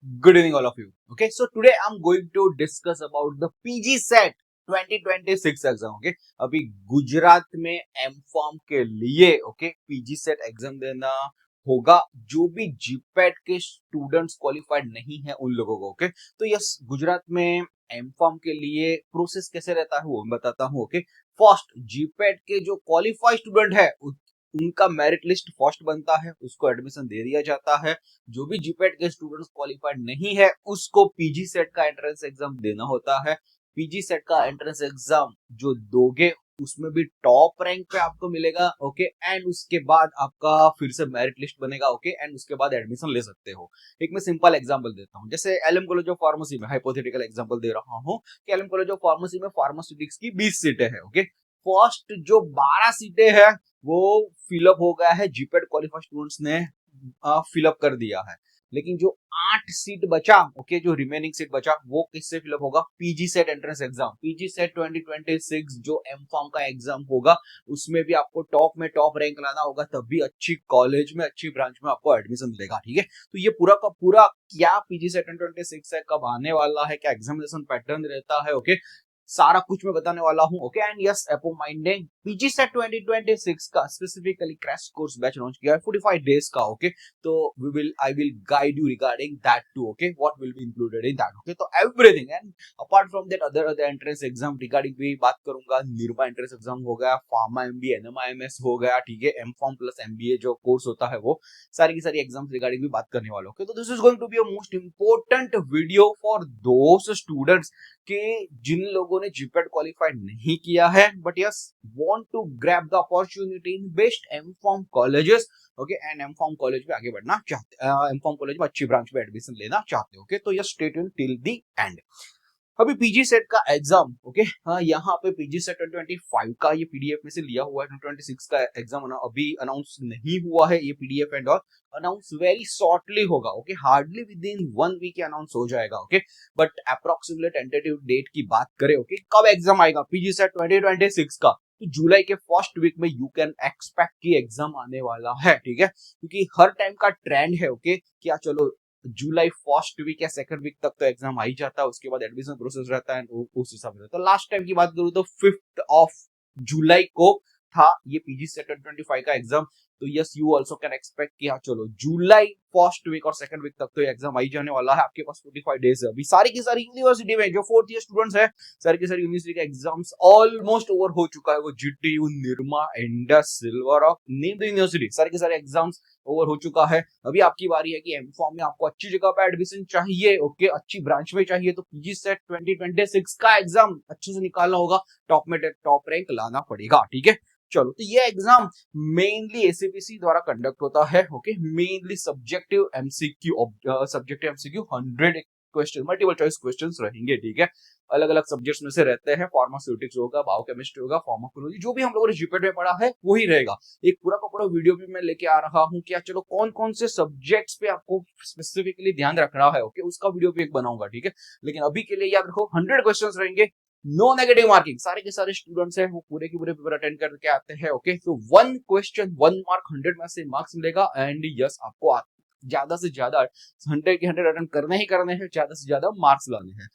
Good evening, all of you. Okay, so today I'm going to discuss about the PG Set 2026 exam. Okay, अभी गुजरात में M form के लिए PG set exam देना होगा. जो भी जीपैट के स्टूडेंट्स क्वालिफाइड नहीं है उन लोगों को. तो यस, गुजरात में एम फॉर्म के लिए प्रोसेस कैसे रहता है वो मैं बताता हूँ. फर्स्ट, जीपैट के जो क्वालिफाइड स्टूडेंट है उनका मेरिट लिस्ट फर्स्ट बनता है, उसको एडमिशन दे दिया जाता है. जो भी जीपैट के स्टूडेंट्स क्वालिफाइड नहीं है उसको पीजी सेट का एंट्रेंस एग्जाम देना होता है. पीजी सेट का एंट्रेंस एग्जाम जो दोगे उसमें भी टॉप रैंक पे आपको मिलेगा. एंड उसके बाद आपका फिर से मेरिट लिस्ट बनेगा. एंड उसके बाद एडमिशन ले सकते हो. एक मैं सिंपल एग्जांपल देता हूँ. जैसे एलएम कॉलेज ऑफ फार्मेसी में हाइपोथेटिकल एग्जांपल दे रहा हूँ कि एलएम कॉलेज ऑफ फार्मेसी में फार्मास्यूटिक्स की 20 सीटें हैं. फर्स्ट जो 12 सीटें हैं वो फिलअप हो गया है, जीपैट क्वालिफाइड स्टूडेंट्स ने फिलअप कर दिया है. लेकिन जो 8 सीट बचा, जो रिमेनिंग सीट बचा वो किससे फिलअप होगा? PG set entrance exam. PG CET 2026 जो एम फॉर्म का एग्जाम होगा उसमें भी आपको टॉप में टॉप रैंक लाना होगा, तभी अच्छी कॉलेज में अच्छी ब्रांच में आपको एडमिशन मिलेगा. ठीक है, तो ये पूरा का पूरा क्या पीजी सेट 2026 है, कब आने वाला है, क्या एग्जामिनेशन पैटर्न रहता है, सारा कुछ मैं बताने वाला हूं. एंड यस, एपो माइंड ने पीजी सेट 2026 का specifically crash course batch launch किया है 45 डेज का. तो I will guide you regarding that too. What will be included in that. तो everything. And apart from that other entrance exam regarding भी बात करूंगा. निर्मा एंट्रेंस एग्जाम हो गया, फार्मा एमबीए एनएमआईएमएस हो गया. ठीक है, एम फॉर्म प्लस एमबीए जो कोर्स होता है वो सारी की सारी एग्जाम्स रिगार्डिंग भी बात करने वाला हूं. तो this is going to be a most important video for those students कि जिन लोगों ने जीपैट क्वालिफाइड नहीं किया है but yes want to grab the opportunity in best M pharm colleges. And M pharm college में आगे बढ़ना चाहते, एम फॉर्म कॉलेज में अच्छी ब्रांच में एडमिशन लेना चाहते हो. तो yes, stay tuned till the end. अभी पीजी सेट का एग्जाम. यहाँ पे पीजी सेट 2025 का ये पीडीएफ में से लिया हुआ है. 2026 का एग्जाम अभी अनाउंस नहीं हुआ है. ये PDF and all announce very shortly होगा. Hardly within 1 week announce हो जाएगा. बट अप्रोक्सीमेट टेंटेटिव डेट की बात करें, कब एग्जाम आएगा पीजी सेट 2026 का, तो जुलाई के फर्स्ट वीक में यू कैन एक्सपेक्ट कि एग्जाम आने वाला है. ठीक है, क्योंकि हर टाइम का ट्रेंड है. क्या चलो जुलाई फर्स्ट वीक या सेकंड वीक तक तो एग्जाम आ ही जाता है, उसके बाद एडमिशन प्रोसेस रहता है उस हिसाब से. तो लास्ट टाइम की बात करूं तो 5th ऑफ जुलाई को था ये पीजी सेट 2025 का एग्जाम. तो yes, you also can expect कि हाँ चलो जुलाई फर्स्ट वीक और सेकंड वीक तक तो एग्जाम आ ही जाने वाला है. आपके पास 45 डेज है. अभी सारी की सारी यूनिवर्सिटी में जो 4th ईयर स्टूडेंट्स है, सारी की सारी यूनिवर्सिटी का एग्जाम्स ऑलमोस्ट ओवर हो चुका है. वो GTU, Nirma, Indus, silver of name the university, सारे के सारे एग्जाम्स ओवर हो चुका है. अभी आपकी बारी है कि एम फॉर्म में आपको अच्छी जगह पे एडमिशन चाहिए, अच्छी ब्रांच में चाहिए, तो पीजी सेट 2026 का एग्जाम अच्छे से निकालना होगा, टॉप में टॉप रैंक लाना पड़ेगा. ठीक है, चलो. तो ये एग्जाम मेनली एसीपीसी द्वारा कंडक्ट होता है. Mainly subjective MCQ 100 question, multiple choice questions रहेंगे. ठीक है, अलग अलग सब्जेक्ट्स में से रहते हैं. फार्मास्यूटिक्स होगा, बायोकेमिस्ट्री होगा, फार्माकोलॉजी, जो भी हम लोगों ने जीपीएट में पढ़ा है वही रहेगा. एक पूरा का पूरा वीडियो भी मैं लेके आ रहा हूँ क्या चलो कौन कौन से सब्जेक्ट्स पे आपको स्पेसिफिकली ध्यान रखना है. उसका वीडियो भी एक बनाऊंगा. ठीक है, लेकिन अभी के लिए याद रखो 100 क्वेश्चंस रहेंगे, नो नेगेटिव मार्किंग. सारे के सारे स्टूडेंट्स हैं वो पूरे के पूरे पेपर अटेंड करके आते हैं. तो 1 क्वेश्चन 1 मार्क, 100 में से मार्क्स मिलेगा. एंड यस, आपको ज्यादा से ज्यादा 100 के 100 अटेंड करने ही करने हैं, ज्यादा से ज्यादा मार्क्स लाने हैं.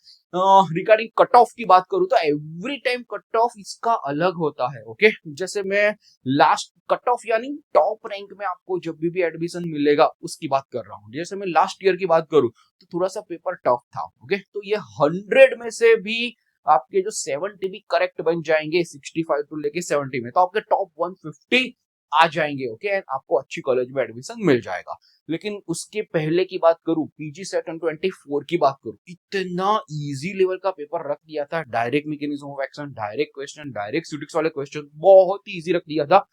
रिगार्डिंग कट ऑफ की बात करूं तो एवरी टाइम कट ऑफ इसका अलग होता है. जैसे मैं लास्ट कट ऑफ यानी टॉप रैंक में आपको जब भी एडमिशन मिलेगा उसकी बात कर रहा हूं. जैसे मैं लास्ट ईयर की बात करूं तो थोड़ा सा पेपर टफ था. तो ये 100 में से भी आपके जो 70 भी करेक्ट बन जाएंगे, 65 टू लेके 70 में, तो आपके टॉप 150 आ जाएंगे. आपको अच्छी कॉलेज में एडमिशन मिल जाएगा. लेकिन उसके पहले की बात करूं, पीजी सेट 24 की बात करूं, इतना इजी लेवल का पेपर रख दिया था. Direct mechanism of action, direct question, direct statistics वाले क्वेश्चन बहुत ही इजी रख दिया था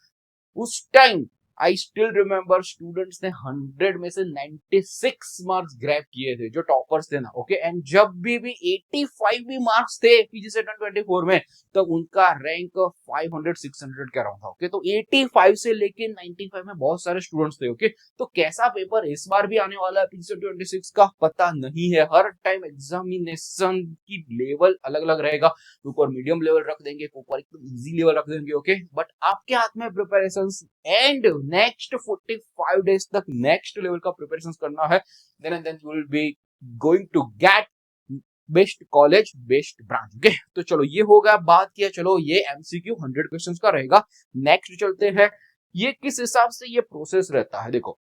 उस time. I still remember students ने 100 में से 96 मार्क्स ग्रैब किए थे, जो टॉपर्स थे ना. एंड जब भी 85 भी मार्क्स थे पीजी सेट 24 में, तब उनका रैंक 500 600 के अराउंड था. तो 85 से लेके 95 में बहुत सारे स्टूडेंट्स थे. तो कैसा पेपर इस बार भी आने वाला है पीजी सेट 26 का पता नहीं है. हर टाइम एग्जामिनेशन की लेवल अलग अलग रहेगा. ऊपर मीडियम लेवल रख देंगे, ऊपर एकदम इजी लेवल रख देंगे. बट आपके हाथ में प्रिपरेशन एंड नेक्स्ट 45 डेज तक नेक्स्ट लेवल का प्रिपरेशन करना है. Then you will be going to get best college best branch. Okay, तो चलो ये हो गया, बात किया, चलो ये एमसीक्यू 100 क्वेश्चंस का रहेगा। नेक्स्ट चलते हैं, ये किस हिसाब से ये प्रोसेस रहता है। देखो,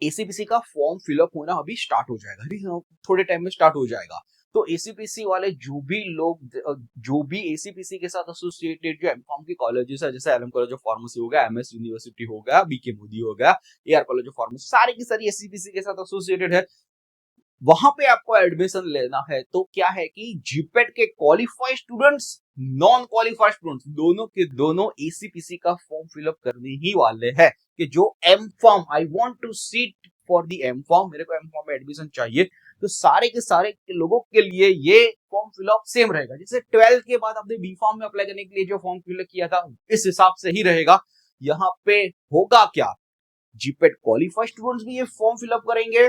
एसीपीसी का फॉर्म फिलअप होना अभी स्टार्ट हो जाएगा, ठीक है, थोड़े टाइम में स्टार्ट हो जाएगा। तो एसीपीसी वाले जो भी लोग, जो भी एसीपीसी के साथ एसोसिएटेड जो एमकॉम की कॉलेजेस है, जैसे एलएम कॉलेज ऑफ फार्मेसी हो गया, एमएस यूनिवर्सिटी हो गया, बीके मोदी हो गया, एआर कॉलेज ऑफ फार्मेसी, सारी की सारी एसीपीसी के साथ एसोसिएटेड है, वहां पे आपको एडमिशन लेना है। तो क्या है कि जीपेट के qualified students, non qualified students, दोनों के दोनों एसीपीसी का फॉर्म फिलअप करने ही वाले हैं कि जो M pharm, I want to seat for the M pharm, मेरे को एम फॉर्म में एडमिशन चाहिए, तो सारे के सारे के लोगों के लिए ये फॉर्म फिलअप सेम रहेगा। जैसे 12th के बाद आपने बी फॉर्म में अप्लाई करने के लिए जो फॉर्म फिलअप किया था, इस हिसाब से ही रहेगा। यहाँ पे होगा क्या, जीपेट क्वालिफाइड स्टूडेंट्स भी ये फॉर्म फिलअप करेंगे,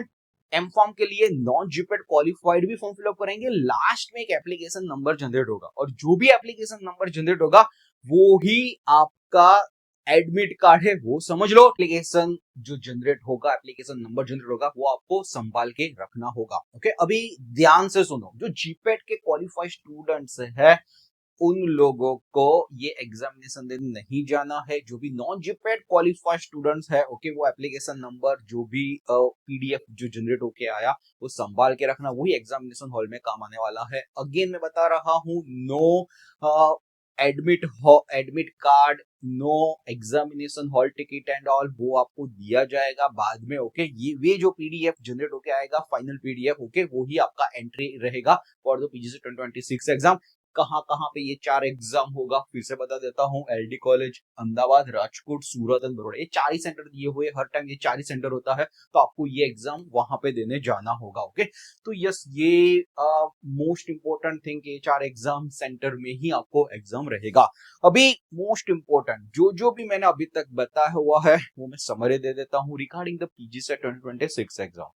एम फॉर्म के लिए नॉन जीपेट क्वालिफाइड भी फॉर्म फिलअप करेंगे। लास्ट में एक एप्लीकेशन नंबर जनरेट होगा, और जो भी एप्लीकेशन नंबर जनरेट होगा वो ही आपका एडमिट कार्ड है, वो समझ लो। एप्लीकेशन जो जनरेट होगा, एप्लीकेशन नंबर जनरेट होगा, वो आपको संभाल के रखना होगा। ओके, अभी ध्यान से सुनो, जो जीपेट के क्वालिफाइड स्टूडेंट्स है उन लोगों को ये एग्जामिनेशन देने नहीं जाना है। जो भी नॉन जीपेट क्वालिफाइड स्टूडेंट्स है, ओके, वो एप्लीकेशन नंबर जो भी पीडीएफ जो जनरेट होके आया वो संभाल के रखना, वही एग्जामिनेशन हॉल में काम आने वाला है। अगेन मैं बता रहा हूँ, no admit card, no examination hall ticket and all, वो आपको दिया जाएगा बाद में। ओके, ये वे जो पीडीएफ जनरेट होके आएगा, फाइनल पीडीएफ, ओके, वो ही आपका एंट्री रहेगा फॉर द पीजीसी 2026 एग्जाम। कहाँ कहाँ पे ये 4 एग्जाम होगा फिर से बता देता हूँ, LD college, Ahmedabad, Rajkot, Surat and Baroda, ये 4 ही सेंटर दिए हुए, हर टाइम ये 4 ही सेंटर होता है, तो आपको ये एग्जाम वहां पे देने जाना होगा। ओके, तो यस, ये मोस्ट इंपोर्टेंट थिंग, ये 4 एग्जाम सेंटर में ही आपको एग्जाम रहेगा। अभी मोस्ट इंपोर्टेंट जो भी मैंने अभी तक बताया हुआ है वो मैं समरी दे देता हूँ regarding the PGC 2026 exam.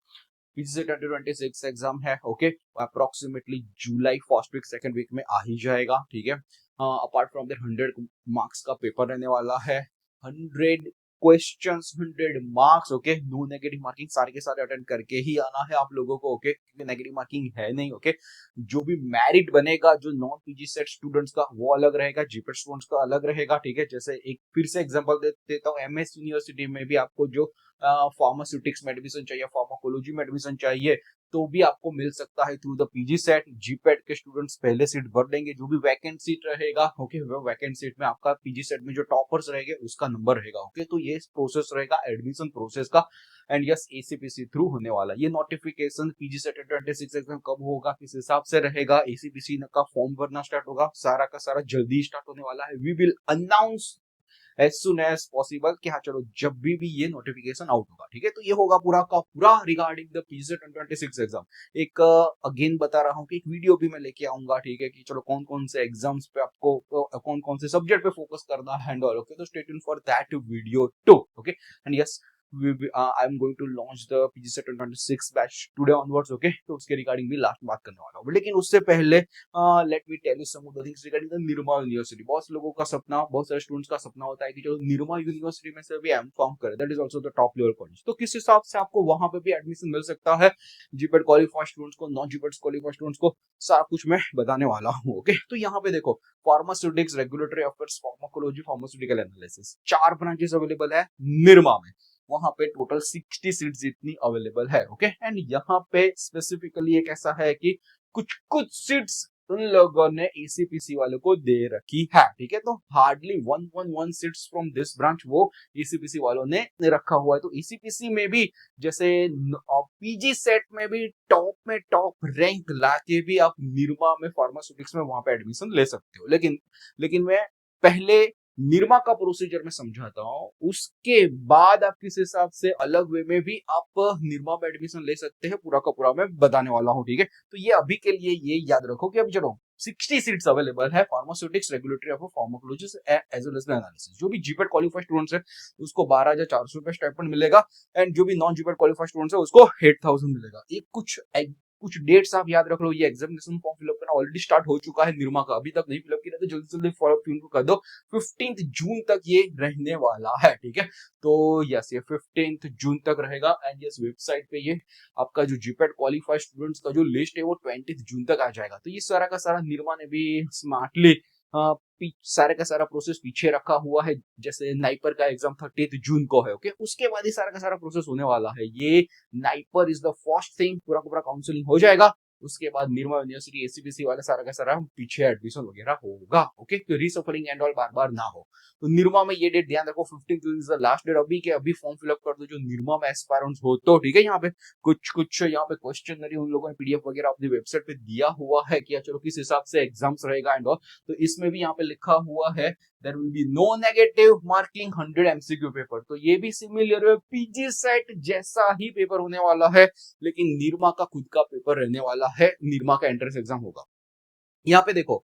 PGC 2026 exam है, ओके, अप्रोक्सीमेटली जुलाई फर्स्ट वीक सेकंड वीक में आ ही जाएगा, ठीक है। अपार्ट फ्रॉम दैट 100 मार्क्स का पेपर रहने वाला है, 100 questions, 100 marks, okay, no negative marking, सारे के सारे अटेंड करके ही आना है आप लोगों को, ओके, क्योंकि नेगेटिव मार्किंग है नहीं। ओके, जो भी मेरिट बनेगा जो नॉन पीजी सेट स्टूडेंट्स का वो अलग रहेगा, जीपेट स्टूडेंट्स का अलग रहेगा, ठीक है। जैसे एक फिर से एग्जांपल देता हूँ, एमएस यूनिवर्सिटी में भी आपको जो फार्मास्यूटिक्स में एडमिशन चाहिए, फार्माकोलॉजी में एडमिशन चाहिए, तो भी आपको मिल सकता है through the PG set. GPAT के स्टूडेंट्स पहले सीट भर देंगे, जो भी वैकेंट सीट रहेगा, ओके, वो वैकेंट सीट में आपका पीजी सेट में जो टॉपर्स रहेंगे उसका नंबर रहेगा। ओके, तो ये प्रोसेस रहेगा एडमिशन प्रोसेस का, एंड यस, एसीपीसी थ्रू होने वाला ये नोटिफिकेशन पीजी सेट 2026 एग्जाम कब होगा, किस हिसाब से रहेगा, एसीपीसी का फॉर्म भरना स्टार्ट होगा, सारा का सारा जल्दी स्टार्ट होने वाला है। We will announce as soon as possible कि हाँ चलो जब भी ये नोटिफिकेशन आउट होगा, ठीक है। तो ये होगा पूरा का पूरा रिगार्डिंग द पीजी 2026 एग्जाम। एक अगेन बता रहा हूँ कि एक वीडियो भी मैं लेके आऊंगा, ठीक है, कि चलो कौन कौन से एग्जाम्स पे आपको कौन कौन से सब्जेक्ट पे फोकस करना है एंड ऑल, ओके, तो stay tuned for that video too, okay, and yes, I am going to launch the PG 2026 batch today onwards, okay, तो उसके रिगार्डिंग भी लास्ट बात करने वाला हूँ। लेकिन उससे पहले let me tell you some of the things regarding the Nirma university. बहुत लोगों का सपना, बहुत सारे स्टूडेंट्स का सपना होता है कि चलो निर्मा यूनिवर्सिटी में से भी एम फॉर्म करे, that is also the top level college. तो किस हिसाब से आपको वहां पे भी एडमिशन मिल सकता है, जीपेट क्वालिफाइड स्टूडेंट्स को, नॉन जीपेट क्वालिफाइड स्टूडेंट्स को, सारा कुछ मैं बताने वाला हूँ। ओके, तो यहाँ पे देखो, pharmaceutics, regulatory affairs, pharmacology, pharmaceutical analysis, 4 branches available है निर्मा में। वहां पे टोटल 60 सीट्स जितनी अवेलेबल है, ओके, एंड यहाँ पे स्पेसिफिकली एक ऐसा है कि कुछ कुछ सीट्स उन लोगों ने एसीपीसी वालों को दे रखी है, ठीक है। तो hardly 111 seats from this branch वो एसीपीसी वालों ने रखा हुआ है। तो एसीपीसी में भी जैसे पीजी सेट में भी टॉप में टॉप रैंक लाके भी आप निर्मा में, फार्मास्यूटिक्स में वहां पे एडमिशन ले सकते हो। लेकिन मैं पहले निर्मा का प्रोसीजर में समझाता हूँ, उसके बाद आप किस हिसाब से अलग वे में भी आप निर्मा में एडमिशन ले सकते हैं, पूरा का पूरा मैं बताने वाला हूँ, ठीक है। तो ये अभी के लिए ये याद रखो कि अब चलो 60 सीट्स अवेलेबल है, pharmaceutics, regulatory affair, pharmacology as well as analysis. जो भी जीपेट क्वालिफाइड स्टूडेंट्स है उसको 12,400 रुपए स्टाइपेंड मिलेगा, एंड जो भी नॉन जीपेट क्वालिफाइड स्टूडेंट्स है उसको 8,000 मिलेगा। ये कुछ डेट्स आप याद रख लो, ये एग्जामिनेशन फॉर्म फिलअप करना ऑलरेडी स्टार्ट हो चुका है निरमा का, अभी तक नहीं फिलअप किया तो जल्दी जल्दी फॉलोअप उनको कर दो। 15 जून तक ये रहने वाला है, ठीक है। तो यस, ये 15 जून तक रहेगा एंड यस वेबसाइट पे ये आपका जो जीपेट क्वालिफाइड स्टूडेंट्स का जो लिस्ट है वो 20 जून तक आ जाएगा। तो ये सारा का सारा निरमा ने भी स्मार्टली सारे का सारा प्रोसेस पीछे रखा हुआ है। जैसे नाइपर का एग्जाम 30 जून को है, ओके, उसके बाद ही सारा का सारा प्रोसेस होने वाला है। ये NIPER is the first thing, पूरा का पूरा काउंसलिंग हो जाएगा, उसके बाद निरमा यूनिवर्सिटी एसीबीसी वाला सारा का सारा पीछे एडमिशन वगैरह होगा, ओके। तो रीसफरिंग एंड ऑल बार बार ना हो। तो निरमा में ये डेट ध्यान रखो, 15 June is the last date. अभी के अभी फॉर्म फिलअप कर दो जो निरमा में एस्पायरेंट्स हो तो, ठीक है। यहाँ पे कुछ यहाँ पे क्वेश्चनरी उन लोगों ने पीडीएफ वगैरह अपनी वेबसाइट पे दिया हुआ है कि चलो किस हिसाब से एग्जाम्स रहेगा एंड ऑल। तो इसमें भी यहाँ पे लिखा हुआ है there will be no negative marking 100 MCQ paper. तो ये भी सिमिलर है पीजी सेट जैसा ही पेपर होने वाला है, लेकिन निरमा का खुद का पेपर रहने वाला है, निरमा का एंट्रेंस एग्जाम होगा। यहाँ पे देखो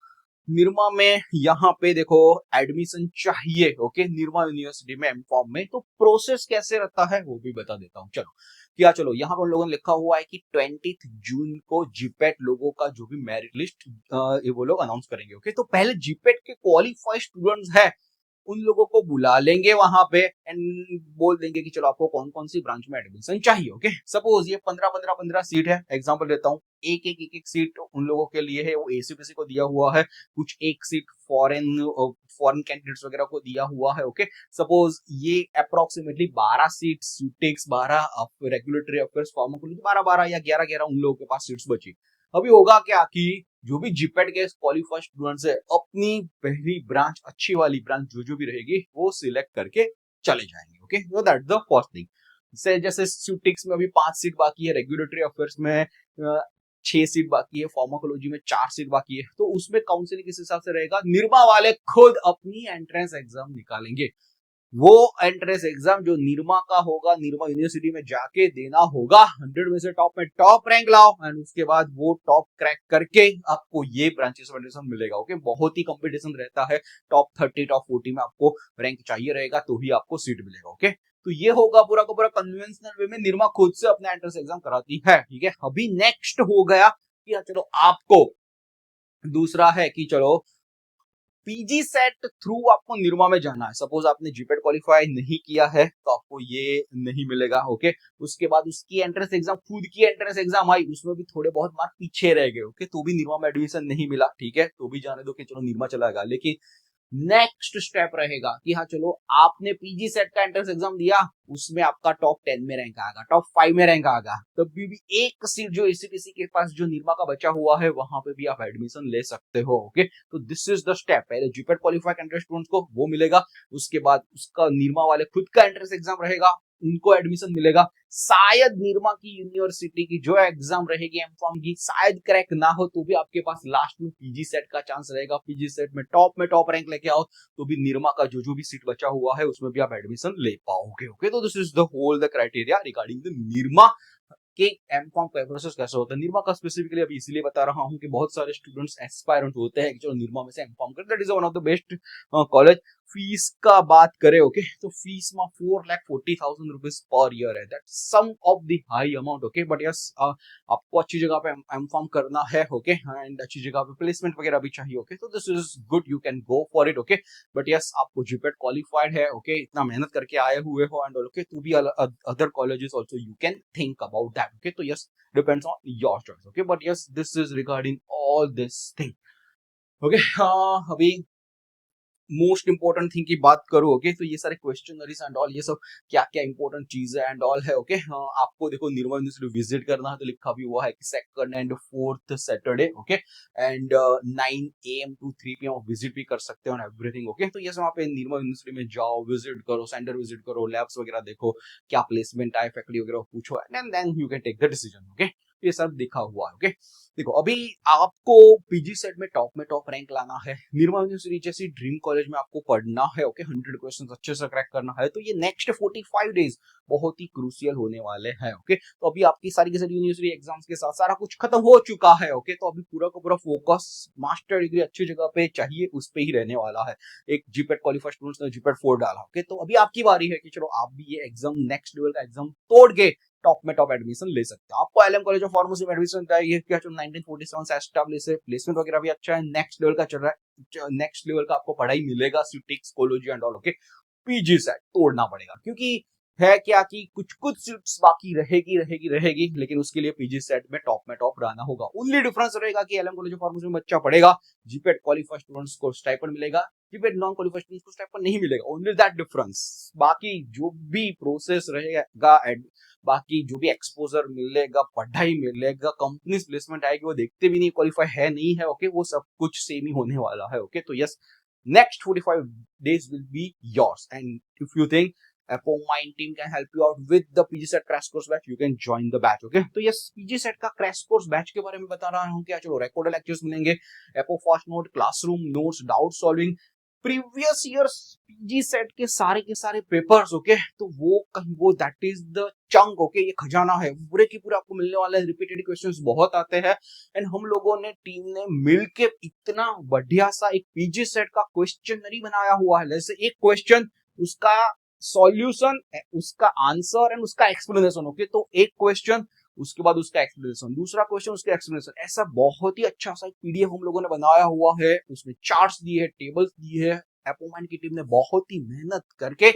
निरमा में, यहाँ पे देखो एडमिशन चाहिए, ओके, निरमा यूनिवर्सिटी में एमकॉम में, तो प्रोसेस कैसे रहता है वो भी बता देता हूँ। चलो क्या, चलो यहाँ पर उन लोगों ने लिखा हुआ है कि 20 जून को जीपेट लोगों का जो भी मेरिट लिस्ट ये वो लोग अनाउंस करेंगे, ओके। तो पहले जीपेट के क्वालिफाइड स्टूडेंट्स है उन लोगों को बुला लेंगे वहां पे एंड बोल देंगे कि चलो आपको कौन कौन सी ब्रांच में एडमिशन चाहिए, ओके। सपोज ये 15 सीट है, एग्जांपल देता हूँ, एक सीट उन लोगों के लिए है, वो एसीपीसी को दिया हुआ है, कुछ एक सीट फॉरेन कैंडिडेट्स वगैरह को दिया हुआ है, ओके। सपोज ये अप्रोक्सीमेटली 12 सीट सूटेक्स, 12 रेगुलेटरी अफेयर्स फार्माकोलॉजी, 12 या 11 उन लोगों के पास सीट्स बची। अभी होगा क्या कि जो भी जीपेट के क्वालिफाइड स्टूडेंट्स है अपनी पहली ब्रांच, अच्छी वाली ब्रांच जो भी रहेगी वो सिलेक्ट करके चले जाएंगे, okay. So that's the first thing. जैसे सूटिक्स में अभी 5 सीट बाकी है, रेगुलेटरी अफेयर्स में 6 सीट बाकी है, फार्माकोलॉजी में 4 सीट बाकी है, तो उसमें काउंसलिंग किस हिसाब से रहेगा, निरमा वाले खुद अपनी एंट्रेंस एग्जाम निकालेंगे। वो एंट्रेंस एग्जाम जो निरमा का होगा, निरमा यूनिवर्सिटी में जाके देना होगा, 100 में से टॉप में टॉप रैंक लाओ एंड उसके बाद वो टॉप क्रैक करके आपको ये ब्रांचेस में एडमिशन मिलेगा, ओके। बहुत ही कंपटीशन रहता है, टॉप 30 टॉप 40 में आपको रैंक चाहिए रहेगा तो ही आपको सीट मिलेगा, ओके। तो ये होगा पूरा का पूरा कन्वेंशनल वे में, निरमा खुद से अपना एंट्रेंस एग्जाम कराती है, ठीक है। अभी नेक्स्ट हो गया कि चलो आपको दूसरा है कि चलो पीजी सेट थ्रू आपको निरमा में जाना है। सपोज आपने जीपेट क्वालिफाई नहीं किया है तो आपको ये नहीं मिलेगा, ओके। उसके बाद उसकी एंट्रेंस एग्जाम, खुद की एंट्रेंस एग्जाम आई, उसमें भी थोड़े बहुत मार्क पीछे रह गए, ओके, तो भी निरमा में एडमिशन नहीं मिला, ठीक है, तो भी जाने दो कि चलो निरमा चला गया। लेकिन नेक्स्ट स्टेप रहेगा कि हाँ चलो आपने पीजी सेट का एंट्रेंस एग्जाम दिया, उसमें आपका टॉप 10 में रैंक आएगा, टॉप 5 में रैंक आएगा, तब भी एक सीट जो एसीपीसी के पास जो निरमा का बचा हुआ है वहां पे भी आप एडमिशन ले सकते हो, ओके। तो दिस इज द स्टेप, पहले जीपेट क्वालिफाइड एंट्रेंस स्टूडेंट्स को वो मिलेगा, उसके बाद उसका निरमा वाले खुद का एंट्रेंस एग्जाम रहेगा, उनको एडमिशन मिलेगा। शायद निरमा की यूनिवर्सिटी की जो एग्जाम रहेगी एमकॉम की शायद क्रैक ना हो तो भी आपके पास लास्ट में पीजी सेट का चांस रहेगा, पीजी सेट में टॉप रैंक लेके आओ तो भी निरमा का जो भी सीट बचा हुआ है उसमें भी आप एडमिशन ले पाओगे, ओके। तो this is the whole the criteria regarding the Nirma कि एमकॉम का प्रोसेस कैसे होता है। निरमा का स्पेसिफिकली अभी इसीलिए बता रहा हूँ कि बहुत सारे स्टूडेंट्स एस्पायरेंट होते हैं कि चलो निरमा में से एमकॉम कर, that is one of the best college. Fees का बात करें, ओके, तो फीस में 4,40,000 रुपीज पर ईयर है, that some of the high amount, okay. But yes आपको अच्छी जगह पे एमकॉम करना है, ओके, एंड अच्छी जगह पे प्लेसमेंट वगैरह भी चाहिए, ओके, तो this is good, you can go for it, okay. But yes आपको जीपेट क्वालिफाइड है, ओके, इतना मेहनत करके आए हुए हो एंड ओके, तो भी other colleges also you can think about that, okay, so yes, depends on your choice, okay, but yes, this is regarding all this thing, okay। अभी मोस्ट इंपॉर्टेंट थिंग की बात करूं, ओके, तो ये सारे questionnaires and all, ये सब क्या क्या इंपॉर्टेंट चीज है एंड ऑल है, ओके। आपको देखो निरमा यूनिवर्सिटी विजिट करना है तो लिखा भी हुआ है कि 2nd and 4th Saturday, okay, and 9 AM to 3 PM आप विजिट भी कर सकते हो एंड एवरीथिंग, ओके। तो ये वहाँ पे निरमा यूनिवर्सिटी में जाओ, विजिट करो, सेंटर विजिट करो, लैब्स वगैरह देखो, क्या प्लेसमेंट आए, फैकल्टी वगैरह पूछो and then you can take the decision, okay. ये सब दिखा हुआ है, ओके। देखो अभी आपको पीजी सेट में टॉप रैंक लाना है, निरमा यूनिवर्सिटी जैसी ड्रीम कॉलेज में आपको पढ़ना है, ओके, 100 क्वेश्चंस अच्छे से क्रैक करना है, तो ये नेक्स्ट 45 डेज बहुत ही क्रूशियल होने वाले हैं, ओके। तो अभी आपकी सारी की सारी यूनिवर्सिटी एग्जाम्स के साथ सारा कुछ खत्म हो चुका है, ओके। तो अभी पूरा का पूरा फोकस मास्टर डिग्री अच्छी जगह पे चाहिए उस पे ही रहने वाला है। एक जीपेट क्वालिफाइड स्टूडेंट्स ने जीपेट 4 डाला, ओके, तो अभी आपकी बारी है कि चलो आप भी ये एग्जाम नेक्स्ट लेवल का एग्जाम तोड़ के टॉप में टॉप एडमिशन ले सकते हो। आपको एलएम कॉलेज ऑफ फार्मेसी में एडमिशन चाहिए, क्या 1947 से एस्टैब्लिश है, प्लेसमेंट वगैरह भी अच्छा है, नेक्स्ट लेवल का चल रहा है, नेक्स्ट लेवल का आपको पढ़ाई मिलेगा, सिटिक्स कोलॉजी and all. Okay, PG CET तोड़ना पड़ेगा, क्योंकि है क्या कि कुछ कुछ सीट्स बाकी रहेगी, लेकिन उसके लिए पीजी सेट में टॉप रहना होगा। ओनली डिफरेंस रहेगा कि एलएम कॉलेज ऑफ फार्मेसी में बच्चा पढ़ेगा, जीपेट क्वालिफाइड स्टूडेंट्स को स्टाइपेंड मिलेगा, जीपेट नॉन क्वालिफाइड स्टूडेंट्स को स्टाइपेंड नहीं मिलेगा। Only that difference. बाकी जो भी प्रोसेस रहेगा, बाकी जो भी एक्सपोजर मिलेगा, पढ़ाई मिलेगा, कंपनी प्लेसमेंट आएगी, वो देखते भी नहीं क्वालिफाई है नहीं है। ओके, वो सब कुछ सेम ही होने वाला है। ओके, तो yes, next 45 days will be yours, and if you think Apomine team can help you out with the PG Set crash course batch, you can join the batch. Okay, तो yes, PG Set का crash course batch के बारे में बता रहा हूँ। क्या चलो recorded lectures मिलेंगे, Apo fast note, classroom notes, doubt solving, previous years PG set के सारे पेपर्स। ओके, तो वो कहीं वो that is the chunk. Okay, ये खजाना है, पूरे की पूरे आपको मिलने वाला है। रिपीटेड क्वेश्चंस बहुत आते हैं, एंड हम लोगों ने टीम ने मिलके इतना बढ़िया सा एक पीजी सेट का क्वेश्चनरी बनाया हुआ है। जैसे एक क्वेश्चन, उसका सॉल्यूशन, उसका आंसर एंड उसका एक्सप्लेनेशन। ओके, तो एक क्वेश्चन, उसके बाद उसका एक्सप्लेनेशन, दूसरा क्वेश्चन, उसका एक्सप्लेनेशन, ऐसा बहुत ही अच्छा सा एक पीडीएफ हम लोगों ने बनाया हुआ है। उसमें चार्ट्स दिए है, टेबल्स दिए है। एपोमाइन की टीम ने बहुत ही मेहनत करके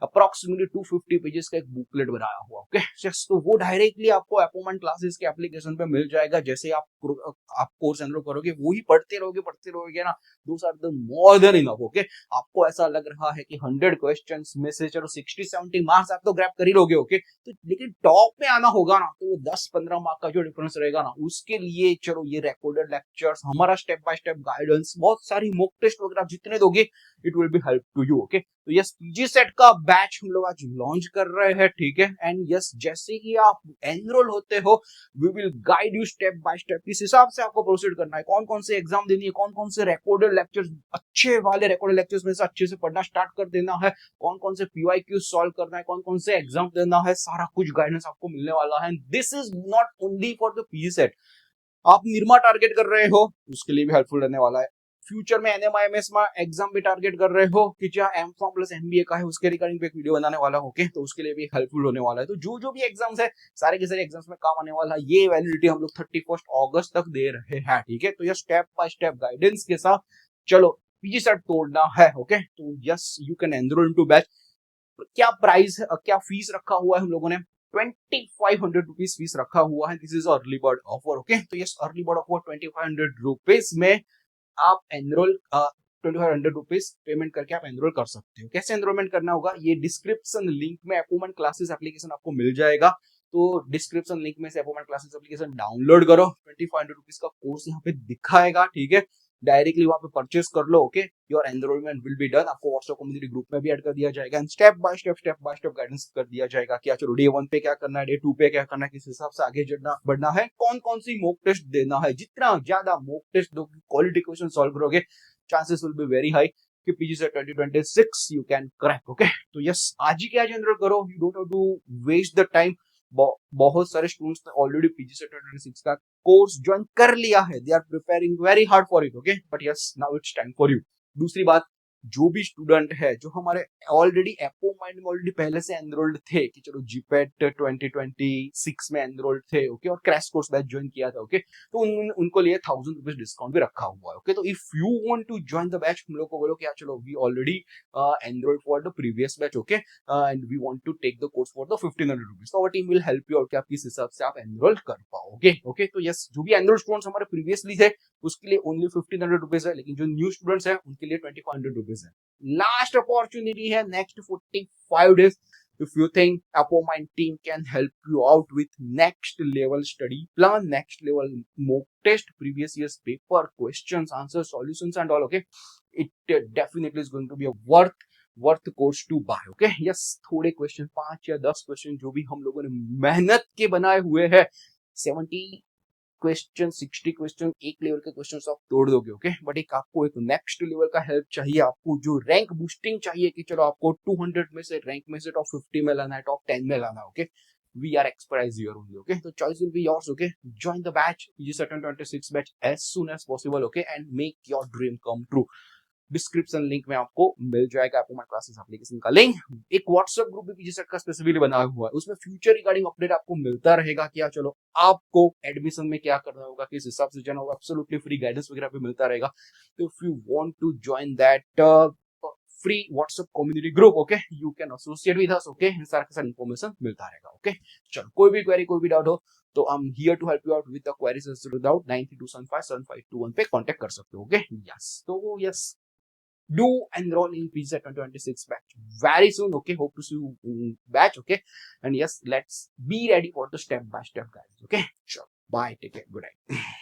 अप्रोक्सीमेटली 250 पेजेस का एक बुकलेट बनाया हुआ। ओके, तो वो डायरेक्टली आपको एपोमाइन क्लासेस के एप्लीकेशन पे मिल जाएगा। जैसे आप कोर्स एनरोल करोगे, वो ही पढ़ते रहोगे ना, those are the more than enough. Okay, आपको ऐसा लग रहा है कि 100 क्वेश्चंस में से चलो 60-70 मार्क्स आप तो ग्रैब कर ही लोगे। ओके, तो लेकिन टॉप में आना होगा ना, तो वो 10-15 मार्क का जो डिफरेंस रहेगा ना, उसके लिए चलो ये रिकॉर्डेड लेक्चर्स, हमारा स्टेप बाय स्टेप गाइडेंस, बहुत सारी मॉक टेस्ट वगैरह जितने दोगे, it will be help to you. Okay, तो यस, पीजी सेट का बैच हम लोग आज लॉन्च कर रहे हैं। ठीक है, एंड यस, जैसे ही आप एनरोल होते हो, we will guide you step by step, किस हिसाब से आपको प्रोसीड करना है, कौन कौन से एग्जाम देनी है, कौन कौन से रिकॉर्डेड लेक्चर्स, अच्छे वाले रिकॉर्डेड लेक्चर्स में से अच्छे से पढ़ना स्टार्ट कर देना है, कौन कौन से पीवाईक्यू सॉल्व करना है, कौन कौन से एग्जाम देना है, सारा कुछ गाइडेंस आपको मिलने वाला है। This is not only for the PG set. आप निर्मा टारगेट कर रहे हो, उसके लिए भी हेल्पफुल रहने वाला है। फ्यूचर में एनएमआईएमएस में एग्जाम भी टारगेट कर रहे हो कि क्या एमफॉर्म प्लस एमबीए का है, उसके रिगार्डिंग पे एक वीडियो बनाने वाला हो। ओके, तो उसके लिए भी हेल्पफुल होने वाला है। तो जो भी एग्जाम्स है, सारे के सारे एग्जाम्स में काम आने वाला है। ये वैलिडिटी हम लोग 31 अगस्त तक दे रहे हैं। ठीक है, तो ये स्टेप बाय स्टेप गाइडेंस के साथ चलो पीजी सेट तोड़ना है। ओके, तो yes, you can enrol into batch. क्या प्राइस, क्या फीस रखा हुआ है हम लोगों ने, 2500 रुपीज फीस रखा हुआ है। This is early bird offer. Okay, तो yes, early bird offer 2500 rupees में आप एनरोल 2500 रुपीज पेमेंट करके आप एनरोल कर सकते हो। कैसे एनरोलमेंट करना होगा, ये डिस्क्रिप्शन लिंक में एपोमेंट क्लासेस एप्लीकेशन आपको मिल जाएगा। तो डिस्क्रिप्शन लिंक में से एपोमेंट क्लासेस एप्लीकेशन डाउनलोड करो, 2500 रुपीज का कोर्स यहाँ पे दिखाएगा। ठीक है, डायरेक्टली वहां पे परचेस कर लो। Okay, your enrolment will be done. आपको व्हाट्सएप कम्युनिटी ग्रुप में भी ऐड कर दिया जाएगा, and step by step guidance कर दिया जाएगा। क्या चलो डे 1 पे क्या करना है, डे 2 पे क्या करना है, किस हिसाब से आगे बढ़ना है, कौन कौन सी मॉक टेस्ट देना है। जितना ज्यादा मॉक टेस्ट दोगे, क्वालिटी क्वेश्चन सॉल्व करोगे, chances will be very high कि PG CET 2026 you can crack. Okay, तो यस, आज ही क्या एनरोल करो, you don't have to waste the time. बहुत सारे स्टूडेंट्स ने ऑलरेडी पीजी सेट 2026 का कोर्स ज्वाइन कर लिया है, they are preparing very hard for it. Okay, but yes, now it's time for you. दूसरी बात, जो भी स्टूडेंट है जो हमारे ऑलरेडी एपोमाइंड में ऑलरेडी पहले से एनरोल्ड थे कि चलो जीपेट 2026 में एनरोल्ड थे। ओके, और क्रैश कोर्स बैच ज्वाइन किया था। ओके, तो उनको लिए 1000 रुपीज डिस्काउंट भी रखा हुआ है। ओके, तो if you want to join the batch, हम लोग को बोलो कि चलो we already enrolled for the previous batch. Okay, and we want to take the course for the 1500 rupees, तो our team will help you out कि आप किस हिसाब से आप एनरोल कर पाओगे। ओके, तो यस, जो भी एनरोल स्टूडेंट्स हमारे प्रीवियसली थे, उसके लिए ओनली 1500 रुपीज है, लेकिन जो न्यू स्टूडेंट्स हैं उनके लिए 2500 रुपीज है। लास्ट अपॉर्चुनिटी है, next 45 days. If you think Apomine team can help you out with next level study plan, next level mock test, previous year's paper, questions, answers, solutions and all, okay, it definitely is going to be a worth course to buy. Okay, yes, थोड़े question, 5 या 10 question जो भी हम लोगों ने मेहनत के बनाए हुए हैं, 70 क्वेश्चन, 60 क्वेश्चन, एक लेवल के क्वेश्चन आप तोड़ दोगे। ओके, बट एक आपको एक नेक्स्ट लेवल का हेल्प चाहिए, आपको जो रैंक बूस्टिंग चाहिए कि चलो आपको 200 में से रैंक में से टॉप 50 में लाना है, टॉप 10 में लाना है। Okay, we are expertise here only. Okay, तो choice will be yours. Okay, join the batch, PG Set 2026 batch as soon as possible. Okay, and make your dream come true. Description link में आपको मिल जाएगा आपको my classes application का link. एक WhatsApp group भी PG set का specifically बना हुआ है, उसमें फ्यूचर रिगार्डिंग अपडेट आपको मिलता रहेगा। क्या चलो आपको एडमिशन में क्या करना होगा, किस हिसाब से जाना होगा, एब्सोल्युटली फ्री गाइडेंस वगैरह भी मिलता रहेगा। तो if you want to join that free WhatsApp community group, okay, you can associate with us, okay, सारा का सारा इन्फॉर्मेशन मिलता रहेगा। ओके चलो, कोई भी क्वेरी कोई भी डाउट हो तो I am here to help you out with the queries without 92757521 पे कांटेक्ट कर सकते हो। ओके यस, तो यस, do enroll in PZ 2026 batch very soon. Okay, hope to see you in batch. Okay, and yes, let's be ready for the step by step guides. Okay, sure, bye, take care, good night.